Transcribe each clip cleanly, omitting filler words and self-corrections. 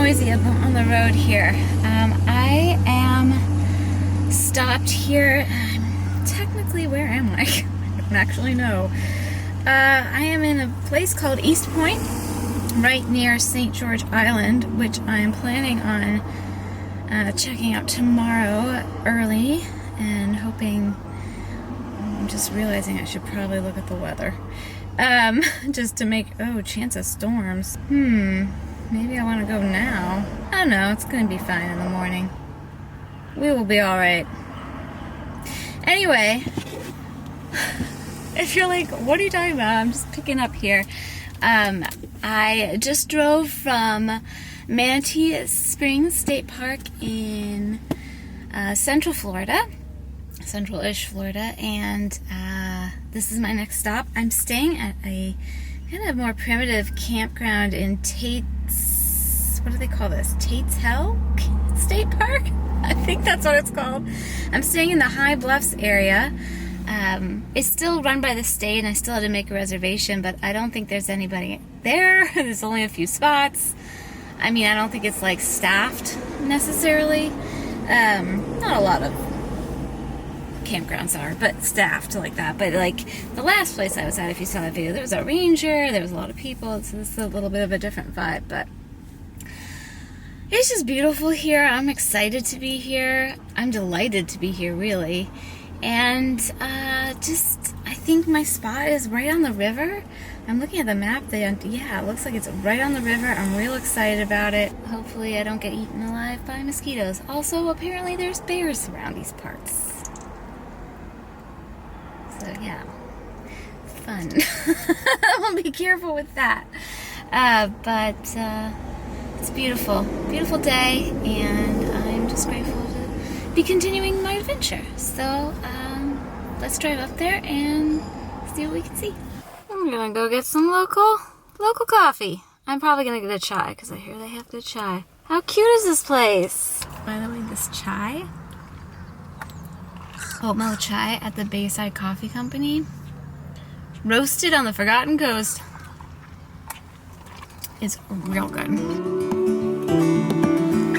noisy up on the road here. I am stopped here. Technically, where am I? I don't actually know. I am in a place called East Point, right near St. George Island, which I am planning on checking out tomorrow early and hoping. I'm just realizing I should probably look at the weather. Just to make, chance of storms. Maybe I want to go now. I don't know, it's going to be fine in the morning. We will be alright. Anyway, if you're like, what are you talking about? I'm just picking up here. I just drove from Manatee Springs State Park in Central Florida. Central-ish Florida, and this is my next stop. I'm staying at a kind of more primitive campground in Tate's, what do they call this? Tate's Hell State Park? I think that's what it's called. I'm staying in the High Bluffs area. It's still run by the state, and I still had to make a reservation, but I don't think there's anybody there. There's only a few spots. I mean, I don't think it's like staffed necessarily. Not a lot of campgrounds are, but staffed like that. But like the last place I was at, if you saw that video, there was a ranger, there was a lot of people, so this is a little bit of a different vibe, but it's just beautiful here. I'm excited to be here. I'm delighted to be here, really. And I think my spot is right on the river. I'm looking at the map. Yeah, it looks like it's right on the river. I'm real excited about it. Hopefully I don't get eaten alive by mosquitoes. Also, apparently there's bears around these parts. So yeah, fun. I'll be careful with that. But it's beautiful. Beautiful day, and I'm just grateful to be continuing my adventure. So let's drive up there and see what we can see. I'm gonna go get some local coffee. I'm probably gonna get a chai because I hear they have good chai. How cute is this place? By the way, this chai, oatmeal chai at the Bayside Coffee Company, roasted on the Forgotten Coast, is real good.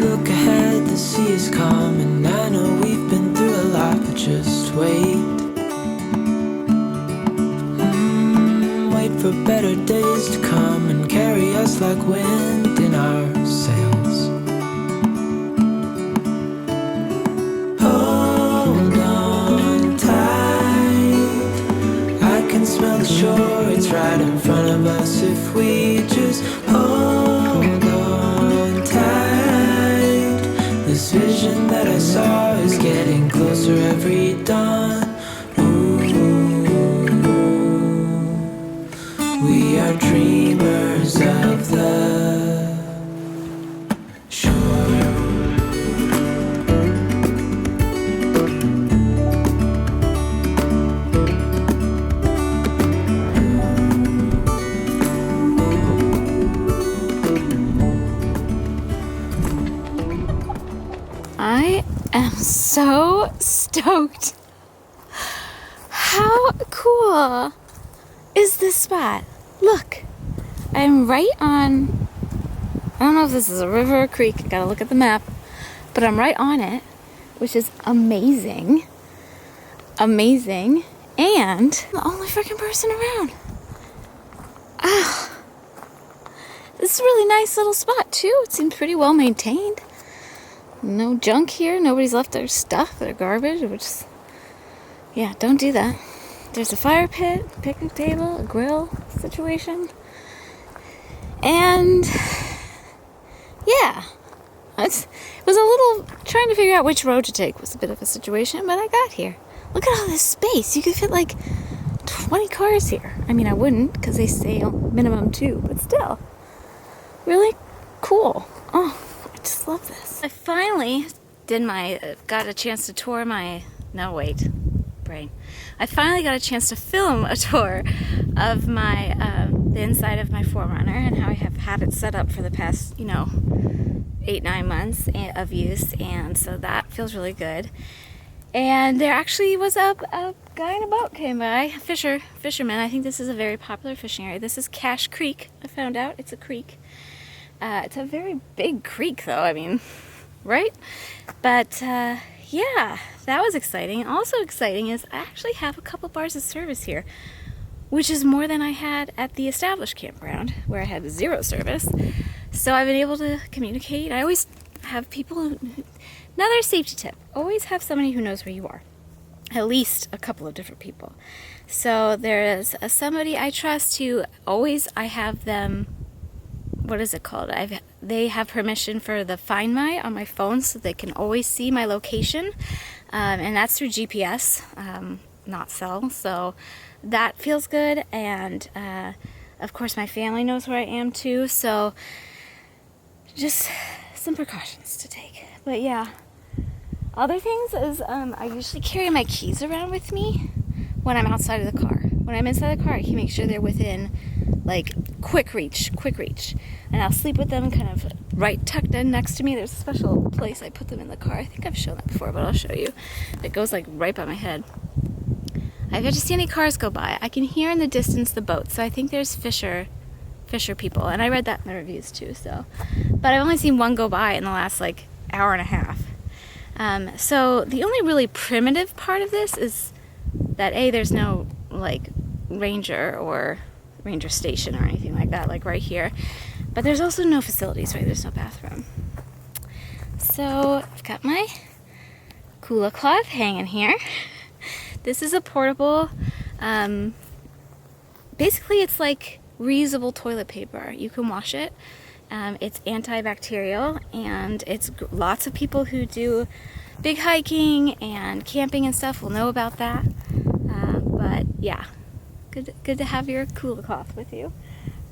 Look ahead, the sea is calm, and I know we've been through a lot, but just wait. Wait for better days to come and carry us like wind in our sails. Hold on tight, I can smell the shore, it's right in front of us if we just hold on tight. This vision that I saw is getting closer every dawn. We are dreamers of the shore. I am so stoked. How cool is this spot? Look, I'm right on, I don't know if this is a river or creek, I gotta look at the map, but I'm right on it, which is amazing. Amazing. And I'm the only freaking person around. This is a really nice little spot too. It seems pretty well maintained. No junk here. Nobody's left their stuff, their garbage, which is, yeah, don't do that. There's a fire pit, picnic table, a grill situation. And yeah, it was a little, trying to figure out which road to take was a bit of a situation, but I got here. Look at all this space. You could fit like 20 cars here. I mean, I wouldn't because they say minimum 2, but still. Really cool. Oh, I just love this. I finally got a chance to tour my, no wait, brain. I finally got a chance to film a tour of my, the inside of my 4Runner and how I have had it set up for the past, 8-9 months of use, and so that feels really good. And there actually was a guy in a boat came by, fisherman. I think this is a very popular fishing area. This is Cache Creek. I found out it's a creek. It's a very big creek though, I mean, right? But yeah, that was exciting. Also exciting is I actually have a couple bars of service here, which is more than I had at the established campground where I had 0 service. So I've been able to communicate. I always have people, another safety tip, always have somebody who knows where you are. At least a couple of different people. So there is somebody I trust who always, I have them, what is it called? They have permission for the Find My on my phone so they can always see my location. And that's through GPS, not cell. So that feels good. And of course my family knows where I am too. So just some precautions to take. But yeah. Other things is I usually carry my keys around with me when I'm outside of the car. When I'm inside the car, I can make sure they're within, like, quick reach. And I'll sleep with them kind of right tucked in next to me. There's a special place I put them in the car. I think I've shown that before, but I'll show you. It goes, like, right by my head. I've yet to see any cars go by. I can hear in the distance the boats, so I think there's fisher people. And I read that in the reviews, too, so. But I've only seen one go by in the last, like, hour and a half. So the only really primitive part of this is that there's no like ranger or ranger station or anything like that, like right here. But there's also no facilities, right? There's no bathroom. So I've got my cooler cloth hanging here. This is a portable, basically it's like reusable toilet paper. You can wash it. It's antibacterial, and it's lots of people who do big hiking and camping and stuff will know about that. But yeah, good to have your cooler cloth with you.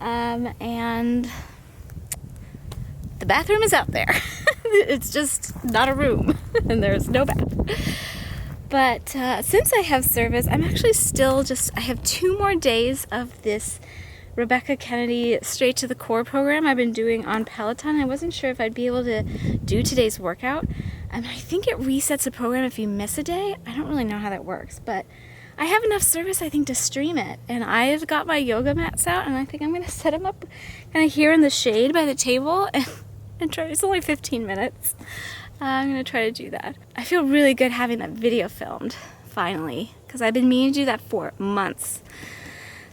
And the bathroom is out there. It's just not a room, and there's no bath. But since I have service, I'm actually still I have 2 more days of this Rebecca Kennedy Straight to the Core program I've been doing on Peloton. I wasn't sure if I'd be able to do today's workout. I think it resets the program if you miss a day. I don't really know how that works, but I have enough service, I think, to stream it. And I've got my yoga mats out, and I think I'm going to set them up kind of here in the shade by the table and try. It's only 15 minutes. I'm going to try to do that. I feel really good having that video filmed, finally, because I've been meaning to do that for months.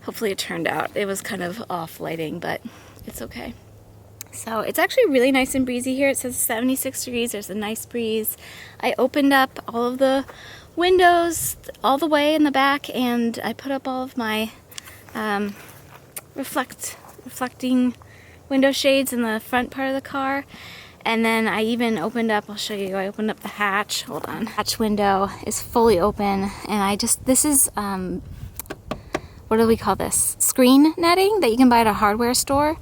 Hopefully it turned out. It was kind of off lighting, but it's okay. So it's actually really nice and breezy here. It says 76 degrees. There's a nice breeze. I opened up all of the windows all the way in the back, and I put up all of my reflecting window shades in the front part of the car. And then I even opened up, I'll show you, I opened up the hatch. Hold on. Hatch window is fully open, and this is what do we call this? Screen netting that you can buy at a hardware store.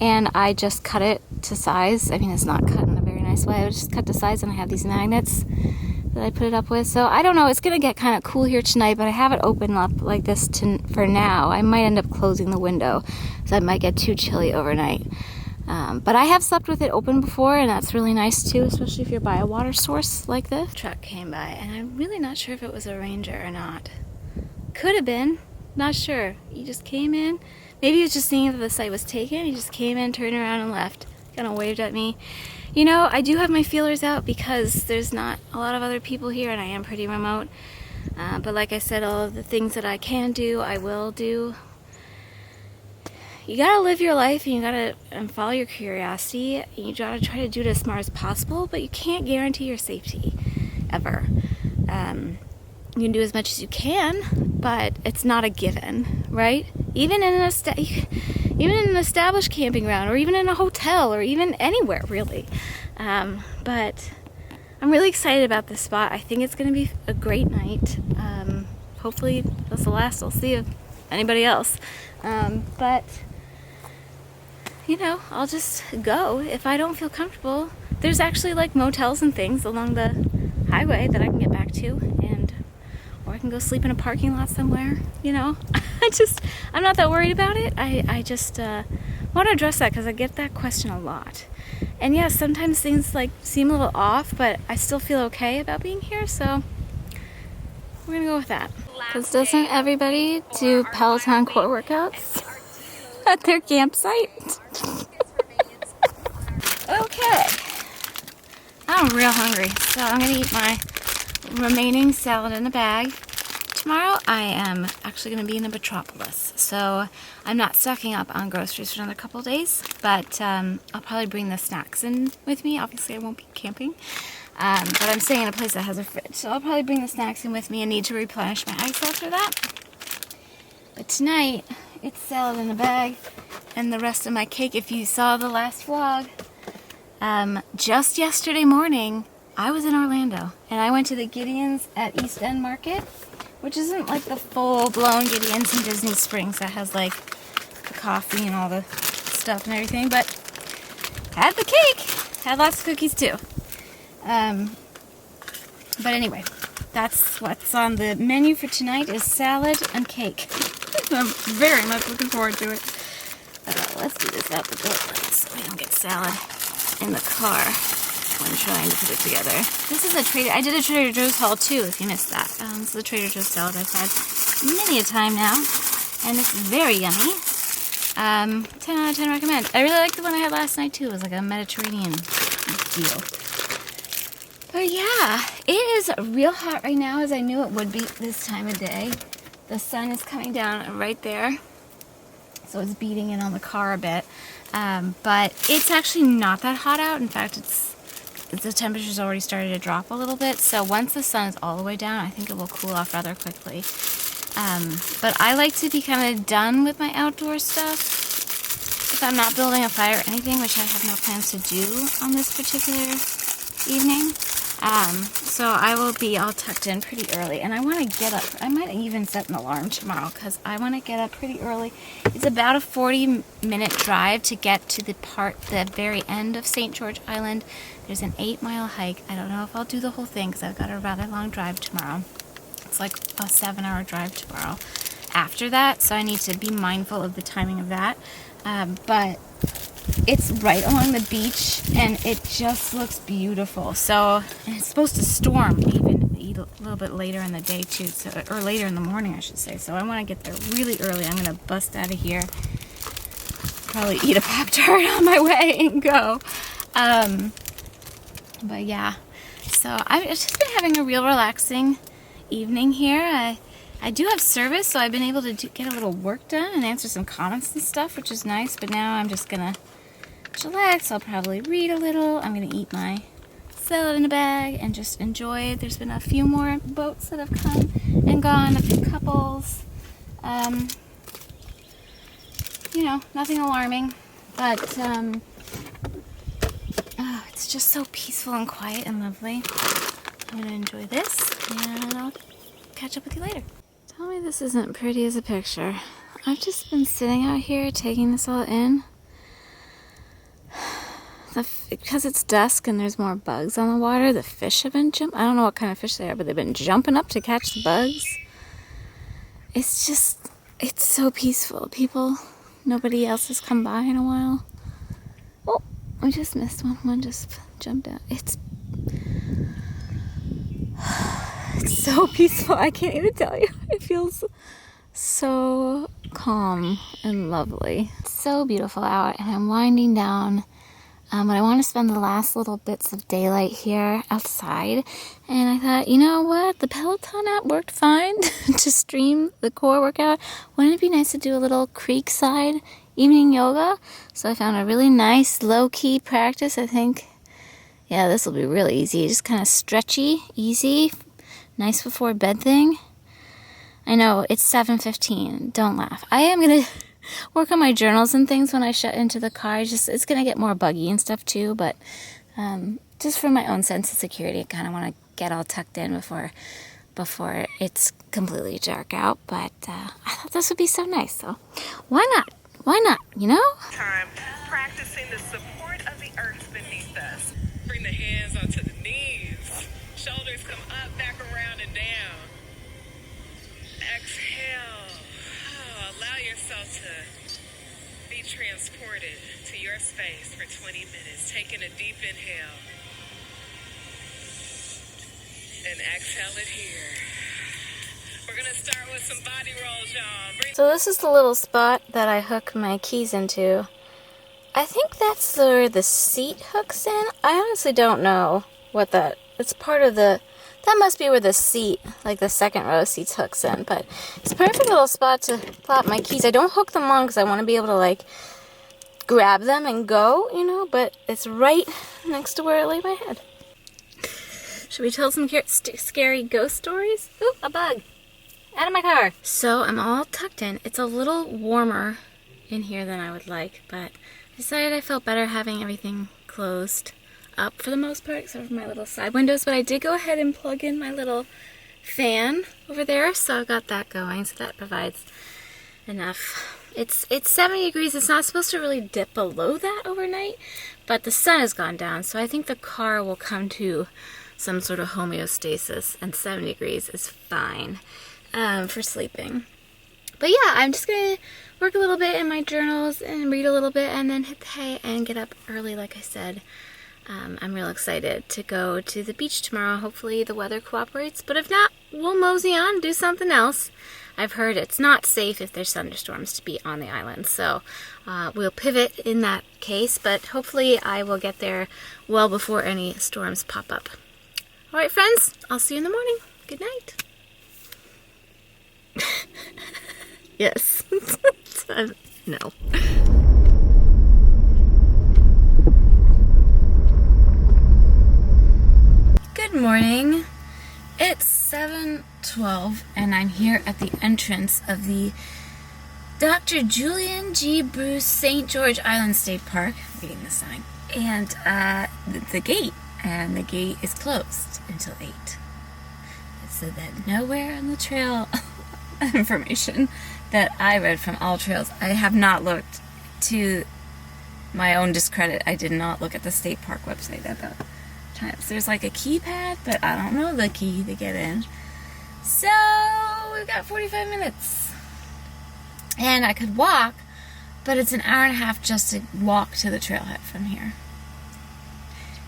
And I just cut it to size. I mean, it's not cut in a very nice way. I just cut to size, and I have these magnets that I put it up with. So I don't know. It's going to get kind of cool here tonight, but I have it open up like this for now. I might end up closing the window, so it might get too chilly overnight. But I have slept with it open before, and that's really nice too, especially if you're by a water source like this. Truck came by, and I'm really not sure if it was a ranger or not. Could have been. Not sure. He just came in. Maybe he was just seeing if the site was taken. He just came in, turned around, and left. Kind of waved at me. You know, I do have my feelers out because there's not a lot of other people here, and I am pretty remote. But like I said, all of the things that I can do, I will do. You gotta live your life, and you gotta follow your curiosity. And you gotta try to do it as smart as possible, but you can't guarantee your safety, ever. You can do as much as you can, but it's not a given, right? Even in an established camping ground, or even in a hotel, or even anywhere, really. But I'm really excited about this spot. I think it's going to be a great night. Hopefully that's the last I'll see of anybody else. But, you know, I'll just go. If I don't feel comfortable, there's actually like motels and things along the highway that I can get back to, or I can go sleep in a parking lot somewhere, you know. I'm not that worried about it. I just want to address that because I get that question a lot. And yeah, sometimes things like seem a little off, but I still feel okay about being here, so we're gonna go with that. Because doesn't everybody do Peloton core workouts at their campsite? I'm real hungry, so I'm gonna eat my remaining salad in a bag. Tomorrow I am actually going to be in the metropolis, so I'm not stocking up on groceries for another couple of days, but I'll probably bring the snacks in with me. Obviously I won't be camping, but I'm staying in a place that has a fridge, so I'll probably bring the snacks in with me and need to replenish my ice after that. But tonight, it's salad in a bag and the rest of my cake. If you saw the last vlog, just yesterday morning, I was in Orlando, and I went to the Gideon's at East End Market, which isn't like the full-blown Gideon's in Disney Springs that has like the coffee and all the stuff and everything, but had the cake, had lots of cookies too. But anyway, that's what's on the menu for tonight is salad and cake. I'm very much looking forward to it. Let's do this out the door so we don't get salad in the car when trying to put it together. This is I did a Trader Joe's haul too, if you missed that. This is a Trader Joe's salad I've had many a time now, and it's very yummy. 10 out of 10 recommend. I really like the one I had last night too. It was like a Mediterranean deal. But yeah, it is real hot right now, as I knew it would be this time of day. The sun is coming down right there, so it's beating in on the car a bit. But it's actually not that hot out. In fact, the temperature's already started to drop a little bit, so once the sun is all the way down, I think it will cool off rather quickly. But I like to be kind of done with my outdoor stuff if I'm not building a fire or anything, which I have no plans to do on this particular evening. So I will be all tucked in pretty early, and I want to get up. I might even set an alarm tomorrow because I want to get up pretty early. It's about a 40-minute drive to get to the very end of St. George Island. There's an 8-mile hike. I don't know if I'll do the whole thing because I've got a rather long drive tomorrow. It's like a 7-hour drive tomorrow after that, so I need to be mindful of the timing of that. But it's right along the beach, and it just looks beautiful. So, and it's supposed to storm even a little bit later in the day too, or later in the morning, I should say. So I want to get there really early. I'm gonna bust out of here, probably eat a Pop-Tart on my way and go. But yeah, so I've just been having a real relaxing evening here. I do have service, so I've been able to get a little work done and answer some comments and stuff, which is nice. But now I'm just gonna relax. I'll probably read a little. I'm gonna eat my salad in a bag and just enjoy it. There's been a few more boats that have come and gone, a few couples. You know, nothing alarming, but it's just so peaceful and quiet and lovely. I'm gonna enjoy this, and I'll catch up with you later. Tell me this isn't pretty as a picture. I've just been sitting out here taking this all in. Because it's dusk and there's more bugs on the water, the fish have been jumping. I don't know what kind of fish they are, but they've been jumping up to catch the bugs. It's so peaceful. Nobody else has come by in a while. Oh, we just missed one. One just jumped out. It's so peaceful. I can't even tell you. It feels so calm and lovely. It's so beautiful out, and I'm winding down. But I want to spend the last little bits of daylight here outside. And I thought, you know what? The Peloton app worked fine to stream the core workout. Wouldn't it be nice to do a little creekside evening yoga? So I found a really nice low-key practice. I think, yeah, this will be really easy. Just kind of stretchy, easy, nice before bed thing. I know, it's 7:15. Don't laugh. I am going to work on my journals and things when I shut into the car. It's gonna get more buggy and stuff too, but just for my own sense of security, I kind of want to get all tucked in before it's completely dark out. But I thought this would be so nice, so why not, you know? Time practicing the support of the earth beneath us. Bring the hands onto the knees, shoulders come up, back around and down. Exhale. Allow yourself to be transported to your space for 20 minutes. Taking a deep inhale. And exhale it here. We're going to start with some body rolls, y'all. So this is the little spot that I hook my keys into. I think that's where the seat hooks in. I honestly don't know. what it's part of the, that must be where the seat, like the second row of seats hooks in, but it's a perfect little spot to plop my keys. I don't hook them on because I want to be able to like grab them and go, you know, but it's right next to where I lay my head. Should we tell some scary ghost stories? Ooh, a bug. Out of my car. So I'm all tucked in. It's a little warmer in here than I would like, but I decided I felt better having everything closed up for the most part, except for my little side windows, but I did go ahead and plug in my little fan over there, so I've got that going, so that provides enough. It's 70 degrees. It's not supposed to really dip below that overnight, but the sun has gone down, so I think the car will come to some sort of homeostasis, and 70 degrees is fine for sleeping. But yeah, I'm just gonna work a little bit in my journals and read a little bit and then hit the hay and get up early, like I said. I'm real excited to go to the beach tomorrow. Hopefully the weather cooperates, but if not, we'll mosey on and do something else. I've heard it's not safe if there's thunderstorms to be on the island, so we'll pivot in that case, but hopefully I will get there well before any storms pop up. All right, friends, I'll see you in the morning. Good night. Yes. No. Good morning. It's 7:12 and I'm here at the entrance of the Dr. Julian G. Bruce St. George Island State Park. I'm reading the sign. And the gate. And the gate is closed until 8. So that nowhere on the trail information that I read from All Trails, I have not looked, to my own discredit, I did not look at the state park website at the times. There's like a keypad, but I don't know the key to get in. So we've got 45 minutes. And I could walk, but it's an hour and a half just to walk to the trailhead from here.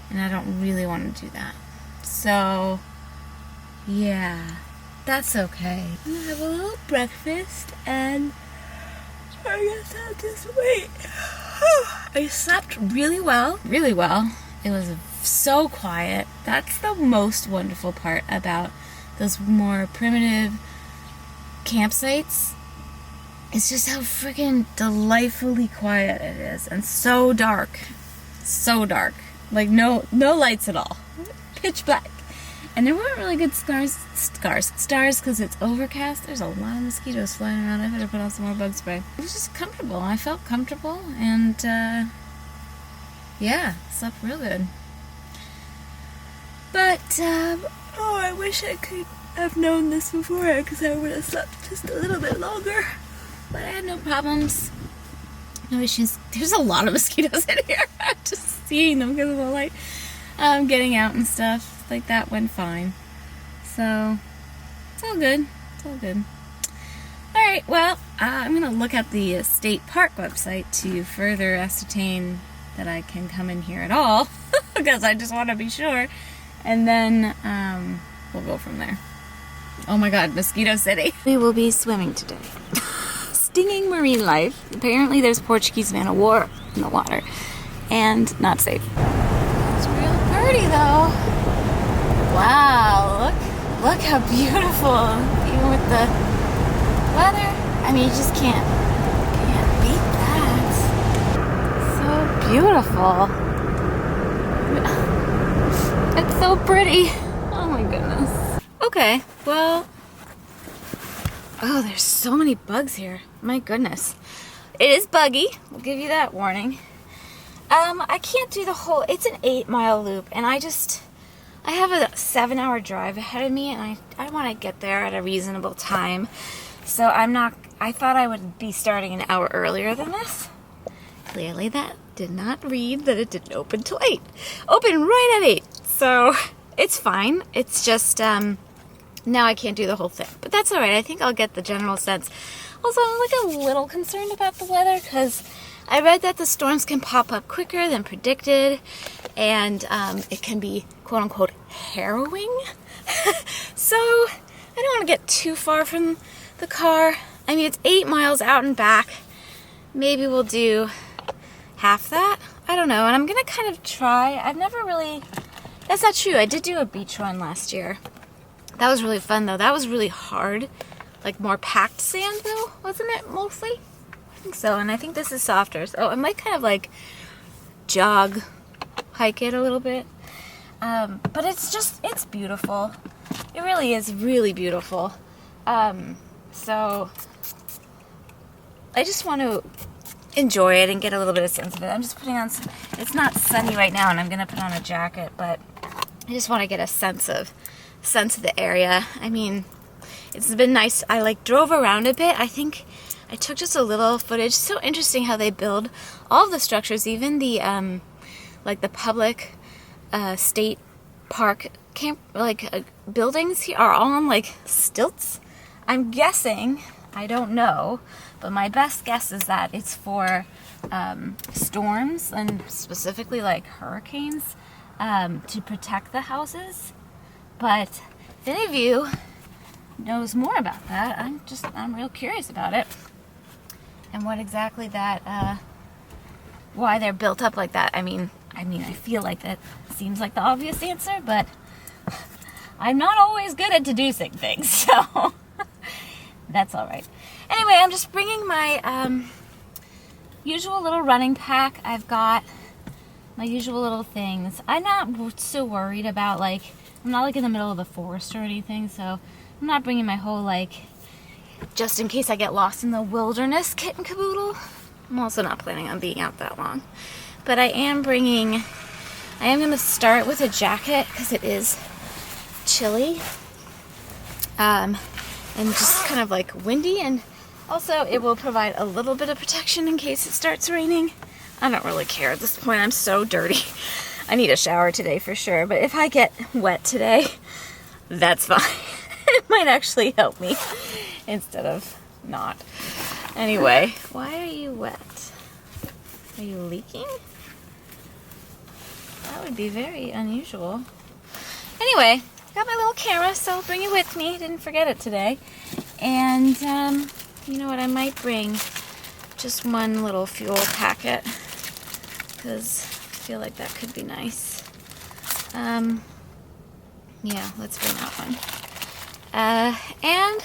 And I don't really want to do that. So, yeah, that's okay. I'm gonna have a little breakfast and I guess I'll just wait. I slept really well. Really well. It was so quiet. That's the most wonderful part about those more primitive campsites. It's just how freaking delightfully quiet it is. And so dark. So dark. Like no lights at all. Pitch black. And there weren't really good stars because it's overcast. There's a lot of mosquitoes flying around. I better put on some more bug spray. It was just comfortable. I felt comfortable and yeah, slept real good. But I wish I could have known this before because I would have slept just a little bit longer. But I had no problems. No issues. There's a lot of mosquitoes in here. I'm just seeing them because of the light. Getting out and stuff. Like that went fine. So, it's all good. It's all good. Alright, well, I'm going to look at the state park website to further ascertain that I can come in here at all. Because I just want to be sure. And then, we'll go from there. Oh my god, Mosquito City. We will be swimming today. Stinging marine life. Apparently there's Portuguese man of war in the water. And not safe. It's real pretty though. Wow, look how beautiful. Even with the weather. I mean, you just can't beat that. So beautiful. It's so pretty. Oh my goodness. Okay, well, oh, there's so many bugs here. My goodness. It is buggy. We'll give you that warning. I can't do the whole, it's an 8-mile loop, and I have a 7-hour drive ahead of me, and I want to get there at a reasonable time. So I thought I would be starting an hour earlier than this. Clearly that did not read that it didn't open till 8. Open right at 8. So it's fine. It's just, now I can't do the whole thing. But that's alright. I think I'll get the general sense. Also, I'm like a little concerned about the weather because I read that the storms can pop up quicker than predicted, and it can be quote-unquote harrowing. So I don't want to get too far from the car. I mean, it's 8 miles out and back. Maybe we'll do half that. I don't know. And I'm going to kind of try. I've never really That's not true. I did do a beach run last year. That was really fun though. That was really hard. Like more packed sand though, wasn't it mostly? I think so. And I think this is softer. So I might kind of like hike it a little bit. But it's beautiful. It really is really beautiful. So I just want to enjoy it and get a little bit of sense of it. I'm just putting on some, it's not sunny right now and I'm going to put on a jacket, but I just want to get a sense of the area. I mean, it's been nice. I like drove around a bit. I think I took just a little footage. It's so interesting how they build all of the structures, even the like the public state park buildings here are all on like stilts. I'm guessing, I don't know, but my best guess is that it's for storms and specifically like hurricanes to protect the houses. But if any of you knows more about that, I'm real curious about it and what exactly that why they're built up like that. I mean I feel like that seems like the obvious answer, but I'm not always good at deducing things, so that's all right. Anyway, I'm just bringing my usual little running pack. I've got my usual little things. I'm not so worried about I'm not like in the middle of the forest or anything, so I'm not bringing my whole just in case I get lost in the wilderness kit and caboodle. I'm also not planning on being out that long. But I am going to start with a jacket because it is chilly. And just kind of windy, and also it will provide a little bit of protection in case it starts raining. I don't really care at this point. I'm so dirty. I need a shower today for sure, but if I get wet today, that's fine. It might actually help me instead of not. Anyway, why are you wet? Are you leaking? That would be very unusual. Anyway, got my little camera, so I'll bring it with me. Didn't forget it today. And you know what? I might bring just one little fuel packet because I feel like that could be nice. Yeah, let's bring that one. And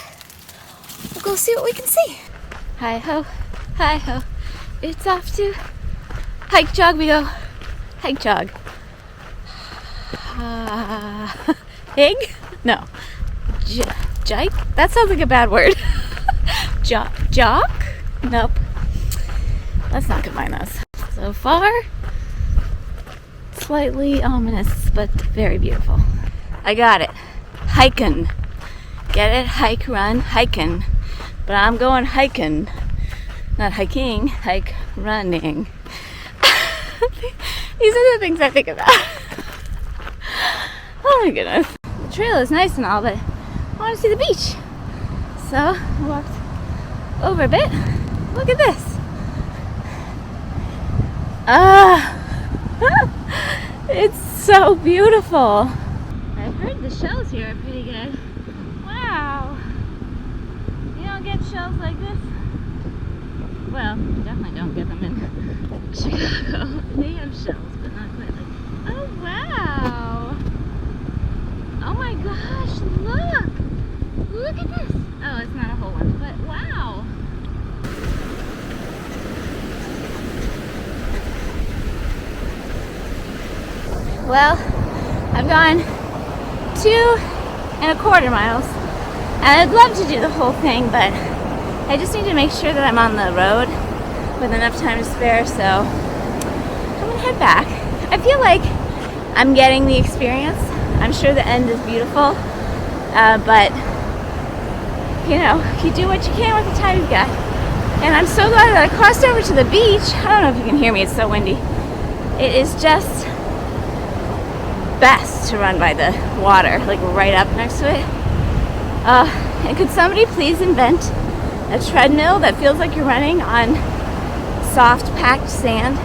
we'll go see what we can see. Hi ho, hi ho. It's off to hike jog we go. Hike jog. Hig? No. Jike? That sounds like a bad word. Jock? Nope. Let's not combine those. So far, slightly ominous, but very beautiful. I got it. Hiking. Get it? Hike, run, hiking. But I'm going hiking. Not hiking, hike, running. These are the things I think about. Oh my goodness. The trail is nice and all, but I want to see the beach. So I walked over a bit. Look at this. It's so beautiful. I've heard the shells here are pretty good. Wow. You don't get shells like this? Well, you definitely don't get them in Chicago. They have shells, but not quite like. Oh wow! Oh my gosh! Look! Look at this! Oh, it's not a whole one, but wow! Well, I've gone 2.25 miles, and I'd love to do the whole thing, but I just need to make sure that I'm on the road with enough time to spare, so I'm gonna head back. I feel like I'm getting the experience. I'm sure the end is beautiful, but you know, you do what you can with the time you've got. And I'm so glad that I crossed over to the beach. I don't know if you can hear me, it's so windy. It is just best to run by the water, like right up next to it. And could somebody please invent a treadmill that feels like you're running on soft packed sand,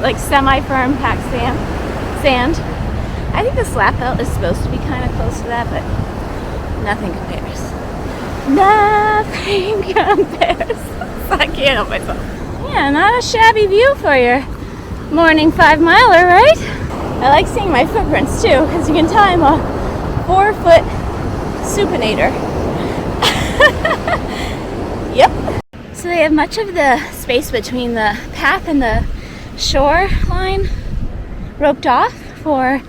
like semi-firm packed sand. I think the slap belt is supposed to be kind of close to that, but nothing compares. Nothing compares. I can't help myself. Yeah, not a shabby view for your morning 5-miler, right? I like seeing my footprints too, because you can tell I'm a 4-foot supinator. Yep. So they have much of the space between the path and the shore line roped off for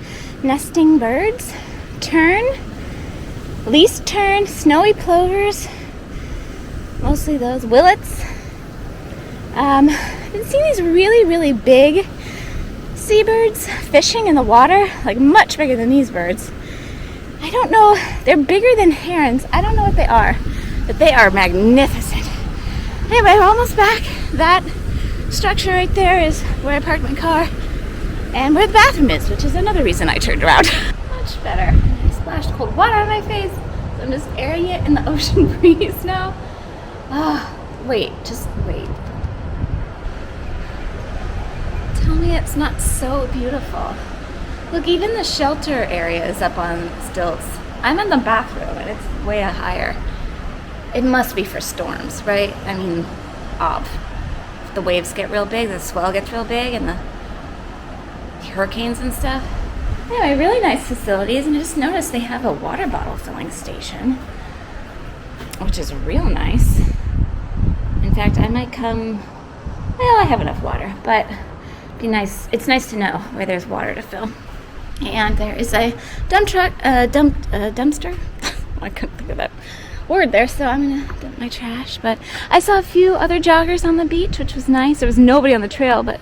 nesting birds, tern, least tern, snowy plovers, mostly those, willets. I've been seeing these really, really big seabirds fishing in the water, like much bigger than these birds. I don't know, they're bigger than herons. I don't know what they are, but they are magnificent. Anyway, we're almost back. That structure right there is where I parked my car and where the bathroom is, which is another reason I turned around. Much better. I splashed cold water on my face, so I'm just airing it in the ocean breeze now. Just wait. Tell me it's not so beautiful. Look, even the shelter area is up on stilts. I'm in the bathroom and it's way higher. It must be for storms, right? I mean, if the waves get real big, the swell gets real big, and the hurricanes and stuff. Anyway, really nice facilities, and I just noticed they have a water bottle filling station, which is real nice. In fact, I might come, well, I have enough water, but it'd be nice. It's nice to know where there's water to fill. And there is a dumpster. I couldn't think of that word there, so I'm gonna dump my trash. But I saw a few other joggers on the beach, which was nice. There was nobody on the trail, but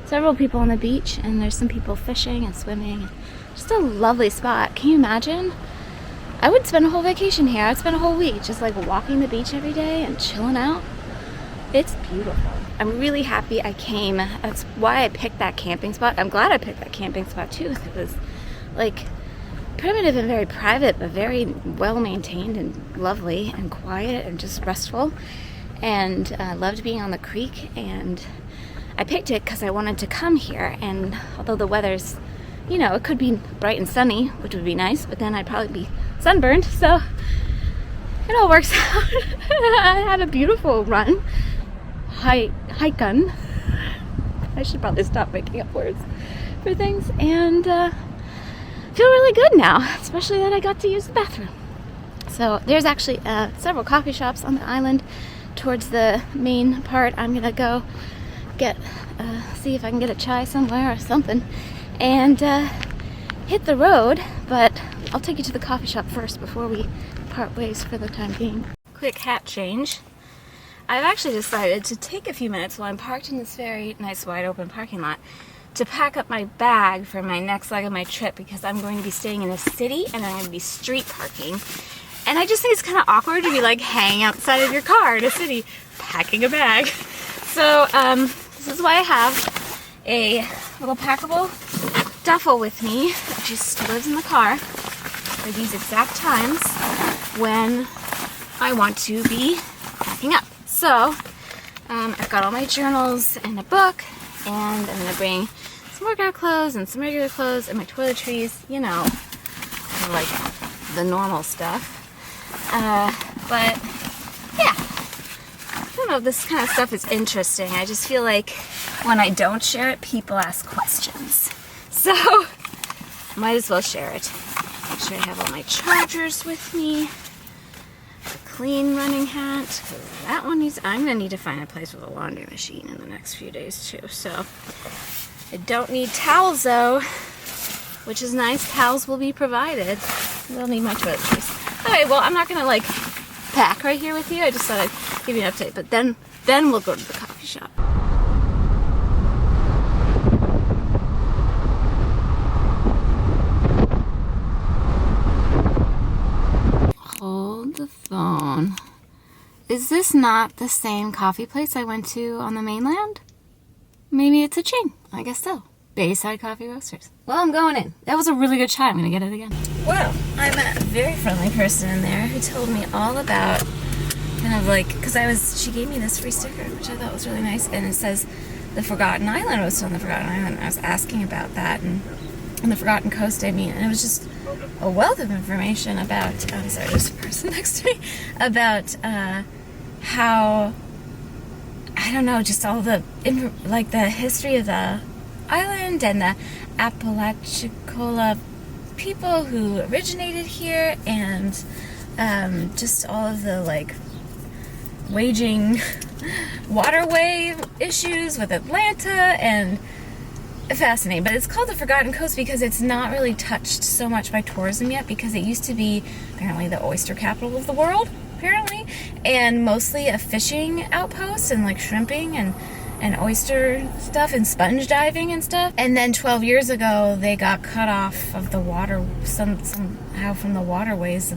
several people on the beach, and there's some people fishing and swimming. Just a lovely spot. Can you imagine? I would spend a whole vacation here. I'd spend a whole week just like walking the beach every day and chilling out. It's beautiful. I'm really happy I came. That's why I picked that camping spot. I'm glad I picked that camping spot too. It was like primitive and very private, but very well maintained and lovely and quiet and just restful. And I loved being on the creek, and I picked it because I wanted to come here. And although the weather's, it could be bright and sunny, which would be nice, but then I'd probably be sunburned. So it all works out. I had a beautiful run. Hiking. I should probably stop making up words for things. And feel really good now, especially that I got to use the bathroom. So there's actually several coffee shops on the island towards the main part. I'm gonna go see if I can get a chai somewhere or something and hit the road, but I'll take you to the coffee shop first before we part ways for the time being. Quick hat change. I've actually decided to take a few minutes while I'm parked in this very nice wide open parking lot to pack up my bag for my next leg of my trip, because I'm going to be staying in a city and I'm going to be street parking. And I just think it's kind of awkward to be like hanging outside of your car in a city packing a bag. So this is why I have a little packable duffel with me that just lives in the car for these exact times when I want to be packing up. So I've got all my journals and a book, and I'm going to bring some workout clothes and some regular clothes and my toiletries, like the normal stuff. But yeah, I don't know if this kind of stuff is interesting. I just feel like when I don't share it, people ask questions. So might as well share it. Make sure I have all my chargers with me. Clean running hat. That one I'm gonna need to find a place with a laundry machine in the next few days too. So I don't need towels though, which is nice. Towels will be provided. We'll need my toiletries. Okay, well, I'm not gonna like pack right here with you. I just thought I'd give you an update, but then we'll go to the coffee shop. Hold the phone. Is this not the same coffee place I went to on the mainland? Maybe it's a chain. I guess so. Bayside Coffee Roasters. Well, I'm going in. That was a really good chai. I'm going to get it again. Well, I met a very friendly person in there who told me all about kind of like, because she gave me this free sticker, which I thought was really nice, and it says the Forgotten Island, roasted on the Forgotten Island. I was asking about that, and on the Forgotten Coast, and it was just a wealth of information about, I'm sorry, there's a person next to me, about how, I don't know, just all the, like the history of the island and the Apalachicola people who originated here, and just all of the like waging waterway issues with Atlanta, and fascinating. But it's called the Forgotten Coast because it's not really touched so much by tourism yet, because it used to be apparently the oyster capital of the world, apparently, and mostly a fishing outpost and like shrimping and oyster stuff and sponge diving and stuff. And then 12 years ago they got cut off of the water somehow from the waterways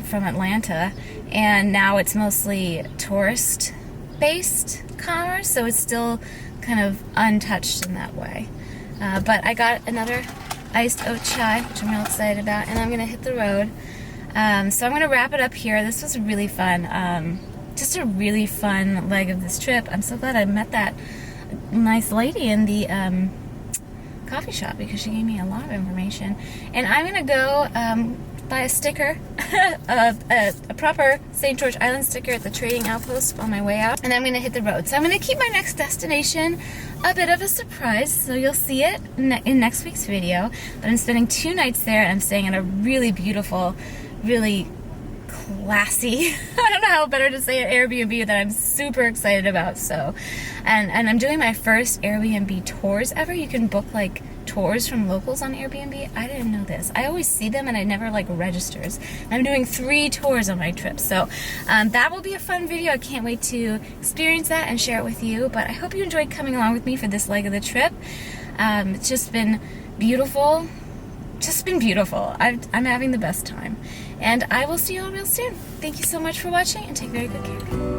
from Atlanta, and now it's mostly tourist based commerce, so it's still kind of untouched in that way. But I got another iced oat chai, which I'm real excited about, and I'm gonna hit the road. So I'm gonna wrap it up here. This was really fun. Just a really fun leg of this trip. I'm so glad I met that nice lady in the coffee shop, because she gave me a lot of information. And I'm gonna go buy a sticker, a proper St. George Island sticker at the trading outpost on my way out, and I'm gonna hit the road. So I'm gonna keep my next destination a bit of a surprise, so you'll see it in next week's video. But I'm spending 2 nights there, and I'm staying in a really beautiful, really classy, I don't know how better to say it, Airbnb that I'm super excited about. So, and I'm doing my first Airbnb tours ever. You can book like tours from locals on Airbnb. I didn't know this. I always see them and I never like registers. I'm doing 3 tours on my trip, so that will be a fun video. I can't wait to experience that and share it with you. But I hope you enjoyed coming along with me for this leg of the trip. It's just been beautiful. I'm having the best time, and I will see you all real soon. Thank you so much for watching, and take very good care.